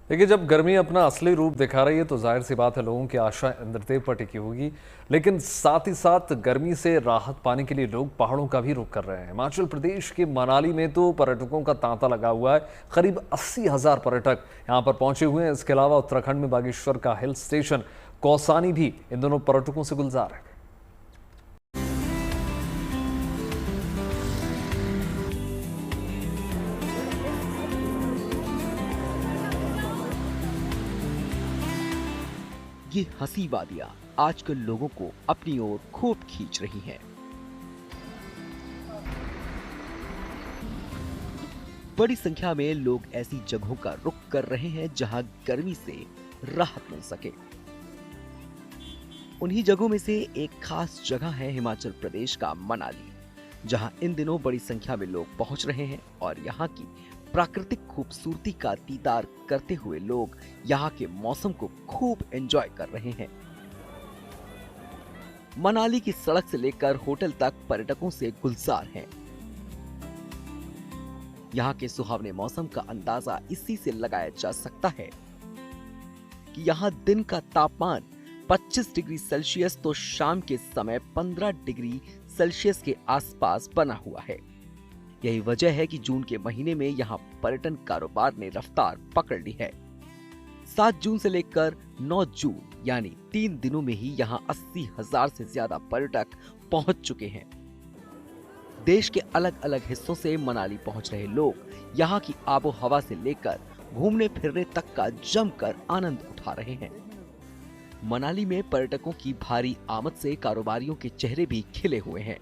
देखिए, जब गर्मी अपना असली रूप दिखा रही है तो जाहिर सी बात है लोगों की आशा इंद्रदेव पर टिकी होगी। लेकिन साथ ही साथ गर्मी से राहत पाने के लिए लोग पहाड़ों का भी रुख कर रहे हैं। हिमाचल प्रदेश के मनाली में तो पर्यटकों का तांता लगा हुआ है। करीब 80,000 पर्यटक यहाँ पर पहुंचे हुए हैं। इसके अलावा उत्तराखंड में बागेश्वर का हिल स्टेशन कौसानी भी इन दोनों पर्यटकों से गुलजार है। ये हंसी वादियां आजकल लोगों को अपनी ओर खूब खींच रही हैं। बड़ी संख्या में लोग ऐसी जगहों का रुख कर रहे हैं जहां गर्मी से राहत मिल सके। उन्हीं जगहों में से एक खास जगह है हिमाचल प्रदेश का मनाली, जहां इन दिनों बड़ी संख्या में लोग पहुंच रहे हैं और यहां की प्राकृतिक खूबसूरती का दीदार करते हुए लोग यहाँ के मौसम को खूब एंजॉय कर रहे हैं। मनाली की सड़क से लेकर होटल तक पर्यटकों से गुलजार हैं। यहाँ के सुहावने मौसम का अंदाजा इसी से लगाया जा सकता है कि यहाँ दिन का तापमान 25 डिग्री सेल्सियस तो शाम के समय 15 डिग्री सेल्सियस के आसपास बना हुआ है। यही वजह है कि जून के महीने में यहाँ पर्यटन कारोबार ने रफ्तार पकड़ ली है। 7 जून से लेकर 9 जून यानी 3 दिनों में ही यहाँ 80,000 से ज्यादा पर्यटक पहुंच चुके हैं। देश के अलग अलग हिस्सों से मनाली पहुंच रहे लोग यहाँ की आबो हवा से लेकर घूमने फिरने तक का जमकर आनंद उठा रहे हैं। मनाली में पर्यटकों की भारी आमद से कारोबारियों के चेहरे भी खिले हुए हैं।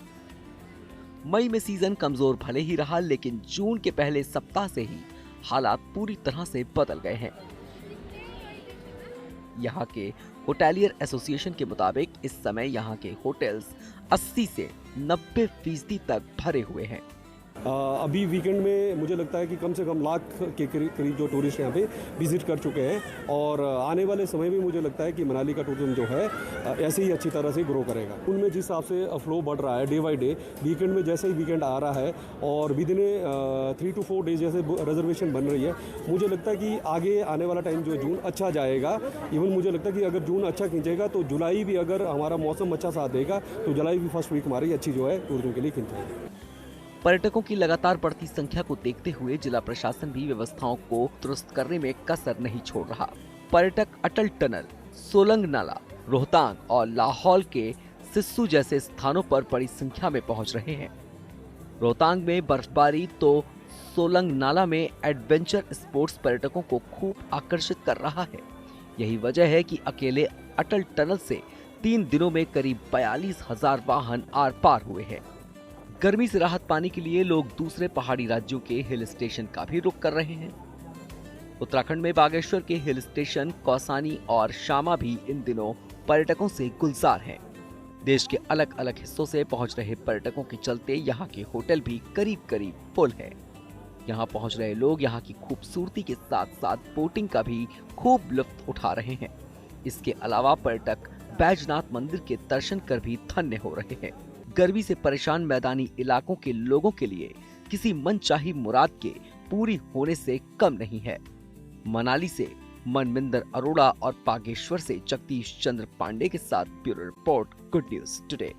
मई में सीजन कमजोर भले ही रहा, लेकिन जून के पहले सप्ताह से ही हालात पूरी तरह से बदल गए हैं। यहाँ के होटेलियर एसोसिएशन के मुताबिक इस समय यहाँ के होटल्स 80 से 90% तक भरे हुए हैं। अभी वीकेंड में मुझे लगता है कि कम से कम लाख के करीब जो टूरिस्ट यहाँ पे विजिट कर चुके हैं और आने वाले समय में मुझे लगता है कि मनाली का टूरिज्म जो है ऐसे ही अच्छी तरह से ग्रो करेगा। उनमें जिस हिसाब से फ्लो बढ़ रहा है डे बाई डे, वीकेंड में जैसे ही वीकेंड आ रहा है और विद इन 3 to 4 डेज जैसे रिजर्वेशन बन रही है, मुझे लगता है कि आगे आने वाला टाइम जो जून अच्छा जाएगा। इवन मुझे लगता है कि अगर जून अच्छा खींचेगा तो जुलाई भी, अगर हमारा मौसम अच्छा साथ देगा तो जुलाई भी फर्स्ट वीक हमारी अच्छी जो है टूरिज्म के लिए खींचेगी। पर्यटकों की लगातार बढ़ती संख्या को देखते हुए जिला प्रशासन भी व्यवस्थाओं को दुरुस्त करने में कसर नहीं छोड़ रहा। पर्यटक अटल टनल, सोलंग नाला, रोहतांग और लाहौल के सिस्सू जैसे स्थानों पर बड़ी संख्या में पहुंच रहे हैं। रोहतांग में बर्फबारी तो सोलंग नाला में एडवेंचर स्पोर्ट्स पर्यटकों को खूब आकर्षित कर रहा है। यही वजह है कि अकेले अटल टनल से 3 दिनों में करीब 42,000 वाहन आर पार हुए हैं। गर्मी से राहत पाने के लिए लोग दूसरे पहाड़ी राज्यों के हिल स्टेशन का भी रुख कर रहे हैं। उत्तराखंड में बागेश्वर के हिल स्टेशन कौसानी और शामा भी इन दिनों पर्यटकों से गुलजार हैं। देश के अलग अलग हिस्सों से पहुंच रहे पर्यटकों के चलते यहाँ के होटल भी करीब करीब फुल है। यहाँ पहुंच रहे लोग यहाँ की खूबसूरती के साथ साथ बोटिंग का भी खूब लुत्फ उठा रहे हैं। इसके अलावा पर्यटक बैजनाथ मंदिर के दर्शन कर भी धन्य हो रहे हैं। गर्मी से परेशान मैदानी इलाकों के लोगों के लिए किसी मनचाही मुराद के पूरी होने से कम नहीं है। मनाली से मनविंदर अरोड़ा और बागेश्वर से जगदीश चंद्र पांडे के साथ bureau report, good news today.